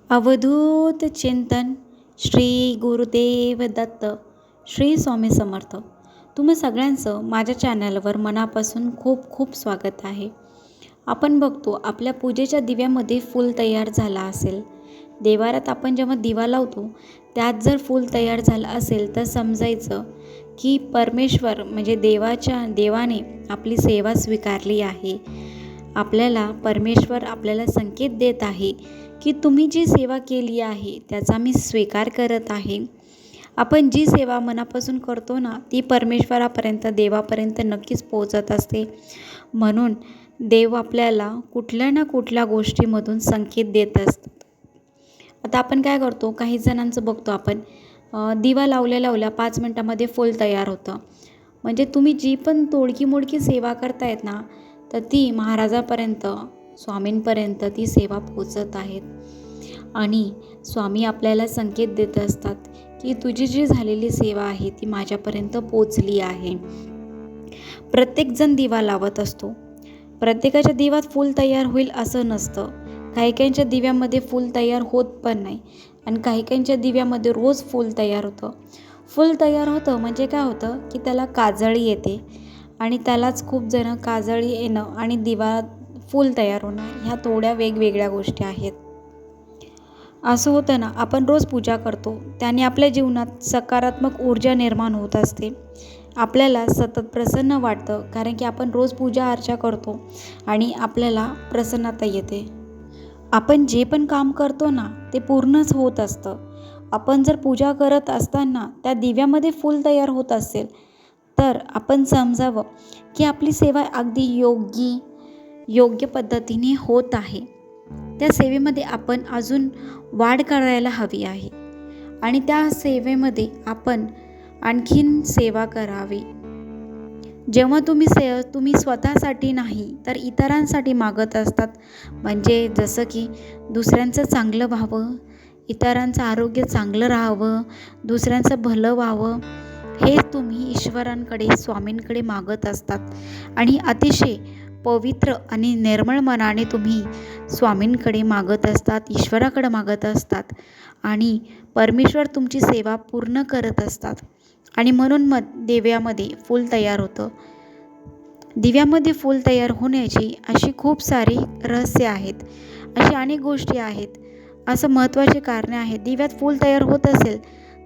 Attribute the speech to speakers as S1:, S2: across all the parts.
S1: अवधूत चिंतन श्री गुरुदेव दत्त श्री स्वामी समर्थ. तुम्हा सगळ्यांचं माझ्या चॅनलवर मनापासून खूप खूप स्वागत आहे. आपण बघतो आपल्या पूजेच्या दिव्यामध्ये फूल तयार झाला असेल. देवारात आपण जेव्हा दिवा लावतो त्यात जर फूल तयार झालं असेल तर समजायचं की परमेश्वर म्हणजे देवाने आपली सेवा स्वीकारली आहे. परमेश्वर आपल्याला संकेत देत आहे की तुम्ही जी सेवा केली आहे त्याचा मी स्वीकार करत आहे. आपण जी सेवा मनापासून करतो ना ती परमेश्वरापर्यंत देवापर्यंत नक्कीच पोहोचत असते. म्हणून देव आपल्याला कुठल्या ना कुठल्या गोष्टीमधून संकेत देत असतात. आता आपण काय करतो, काही जणांचं बघतो आपण दिवा लावल्या 5 मिनटामध्ये फूल तयार होतं. म्हणजे तुम्ही जी पण तोडकी मोडकी सेवा करतायत ना तर ती महाराजापर्यंत स्वामींपर्यंत ती सेवा पोचत आहेत. आणि स्वामी आपल्याला संकेत देत असतात की तुझी जी झालेली सेवा आहे ती माझ्यापर्यंत पोचली आहे. प्रत्येकजण दिवा लावत असतो. प्रत्येकाच्या दिव्यात फूल तयार होईल असं नसतं. काही दिव्यामध्ये फूल तयार होत पण नाही आणि काही दिव्यामध्ये रोज फूल तयार होतं. फूल तयार होतं म्हणजे काय होतं की त्याला काजळी येते आणि त्यालाच खूप जण काजळी येणं आणि दिवा फूल तयार होणं ह्या थोड्या वेगवेगळ्या गोष्टी आहेत. असं होतं ना, आपण रोज पूजा करतो त्याने आपल्या जीवनात सकारात्मक ऊर्जा निर्माण होत असते. आपल्याला सतत प्रसन्न वाटतं कारण की आपण रोज पूजा अर्चा करतो आणि आपल्याला प्रसन्नता येते. आपण जे पण काम करतो ना ते पूर्णच होत असतं. आपण जर पूजा करत असताना त्या दिव्यामध्ये फूल तयार होत असेल तर आपण समजावं की आपली सेवा अगदी योग्य पद्धतीने होत आहे. त्या सेवेमध्ये आपण अजून वाढ करायला हवी आहे आणि त्या सेवेमध्ये आपण आणखीन सेवा करावी. जेव्हा तुम्ही स्वतःसाठी नाही तर इतरांसाठी मागत असतात, म्हणजे जसं की दुसऱ्यांचं चांगलं व्हावं, इतरांचं आरोग्य चांगलं राहावं, दुसऱ्यांचं भलं व्हावं, हे तुम्ही ईश्वरांकडे स्वामींकडे मागत असतात. आणि अतिशय पवित्र आणि निर्मळ मनाने तुम्ही स्वामींकडे मागत असतात, ईश्वराकडे मागत असतात आणि परमेश्वर तुमची सेवा पूर्ण करत असतात. आणि म्हणून दिव्यामध्ये फूल तयार होतं. दिव्यामध्ये फूल तयार होण्याची अशी खूप सारी रहस्य आहेत, अशी अनेक गोष्टी आहेत, असं महत्त्वाचे कारणे आहेत. दिव्यात फूल तयार होत असेल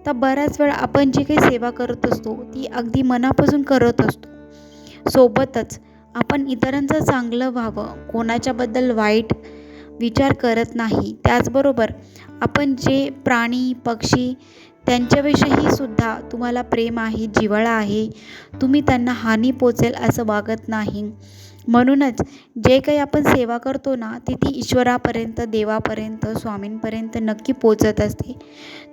S1: तर बऱ्याच वेळा आपण जी काही सेवा करत असतो ती अगदी मनापासून करत असतो. सोबतच आपण इतरांचं चांगलं व्हावं, कोणाच्याबद्दल वाईट विचार करत नाही. त्याचबरोबर आपण जे प्राणी पक्षी त्यांच्याविषयी सुद्धा तुम्हाला प्रेम आहे, जिव्हाळा आहे, तुम्ही त्यांना हानी पोचेल असं वागत नाही. म्हणूनच जे काही आपण सेवा करतो ना ती ईश्वरापर्यंत, देवापर्यंत, स्वामींपर्यंत नक्की पोचत असते.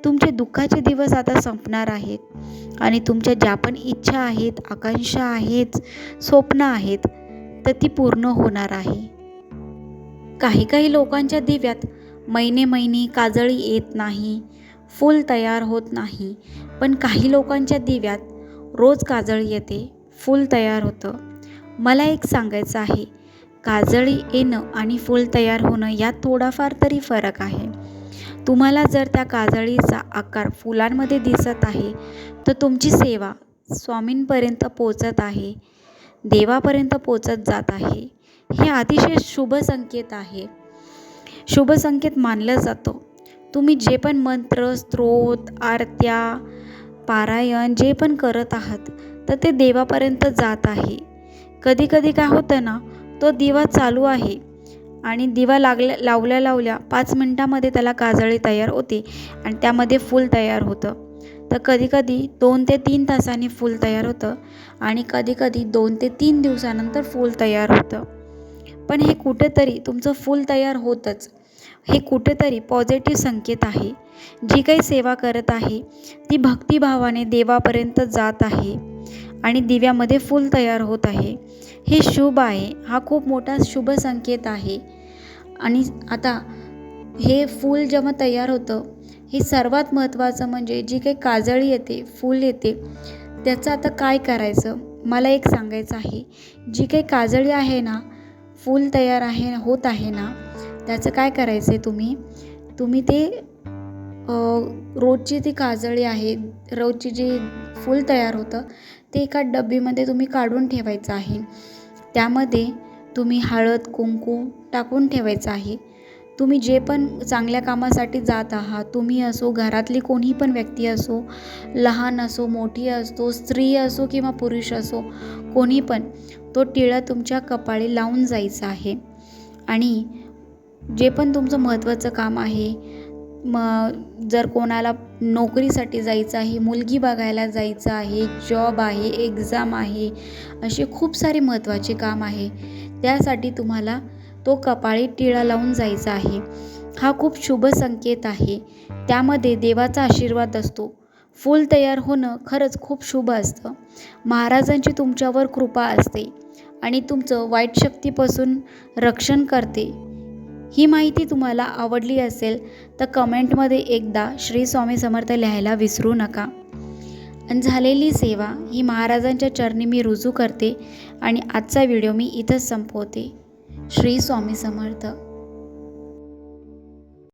S1: तुमचे दुःखाचे दिवस आता संपणार आहेत आणि तुमच्या ज्या पण इच्छा आहेत, आकांक्षा आहेत, स्वप्न आहेत तर ती पूर्ण होणार आहे. काही लोकांच्या दिव्यात महिने काजळी येत नाही, फूल तयार होत नाही. पण काही लोकांच्या दिव्यात रोज काजळी येते, फूल तयार होतं. मला एक सांगायचं आहे, काजळी येणं आणि फूल तयार होणं यात थोडाफार तरी फरक आहे. तुम्हाला जर त्या काजळीचा आकार फुलांमध्ये दिसत आहे तर तुमची सेवा स्वामींपर्यंत पोचत आहे, देवापर्यंत पोचत जात आहे. हे अतिशय शुभ संकेत आहे, शुभ संकेत मानलं जातं. तुम्ही जे पण मंत्र, स्तोत्र, आरत्या, पारायण जे पण करत आहात तर ते देवापर्यंत जात आहे. कधी काय होतं ना, तो दिवा चालू आहे आणि दिवा लावल्या 5 मिनटामध्ये त्याला काजळी तयार होते आणि त्यामध्ये फूल तयार होतं. तर कधी 2 ते 3 तासांनी फूल तयार होतं आणि कधी 2 ते 3 दिवसानंतर फूल तयार होतं. पण हे कुठेतरी तुमचं फूल तयार होतंच, हे कुठेतरी पॉझिटिव्ह संकेत आहे. जी काही सेवा करत आहे ती भक्तिभावाने देवापर्यंत जात आहे आणि दिव्यामध्ये फूल तयार होत आहे. हे शुभ आहे, हा खूप मोठा शुभ संकेत आहे. आणि आता हे फूल जेव्हा तयार होतं, हे सर्वात महत्त्वाचं म्हणजे जी काही काजळी येते, फूल येते, त्याचं आता काय करायचं मला एक सांगायचं आहे. जी काही काजळी आहे ना, फूल तयार होत आहे ना, त्याचं काय करायचं आहे, तुम्ही ते रोजची ती काजळी आहे, रोजची जी फूल तयार होतं ते एका डब्बीमध्ये तुम्ही काढून ठेवायचं आहे. त्यामध्ये तुम्ही हळद कुंकू टाकून ठेवायचं आहे. तुम्ही जे पण चांगल्या कामासाठी जात आहात, तुम्ही असो, घरातली कोणी पण व्यक्ती असो, लहान असो, मोठी असो, स्त्री असो किंवा पुरुष असो, कोणी पण तो टिळा तुमच्या कपाळी लावून जायचा आहे. आणि जे पण तुमचं महत्त्वाचं काम आहे, जर कोणाला नोकरीसाठी जायचं आहे, मुलगी बघायला जायचं आहे, जॉब आहे, एक्झाम आहे, असे खूप सारे महत्त्वाचे काम आहे, त्यासाठी तुम्हाला तो कपाळी टिळा लावून जायचा आहे. हा खूप शुभ संकेत आहे. त्यामध्ये देवाचा आशीर्वाद असतो. फूल तयार होणं खरंच खूप शुभ असतं. महाराजांची तुमच्यावर कृपा असते आणि तुमचं वाईट शक्तीपासून रक्षण करते. ही माहिती तुम्हाला आवडली असेल तर कमेंटमध्ये एकदा श्री स्वामी समर्थ लिहायला विसरू नका. आणि झालेली सेवा ही महाराजांच्या चरणी मी रुजू करते आणि आजचा व्हिडिओ मी इथंच संपवते. श्री स्वामी समर्थ.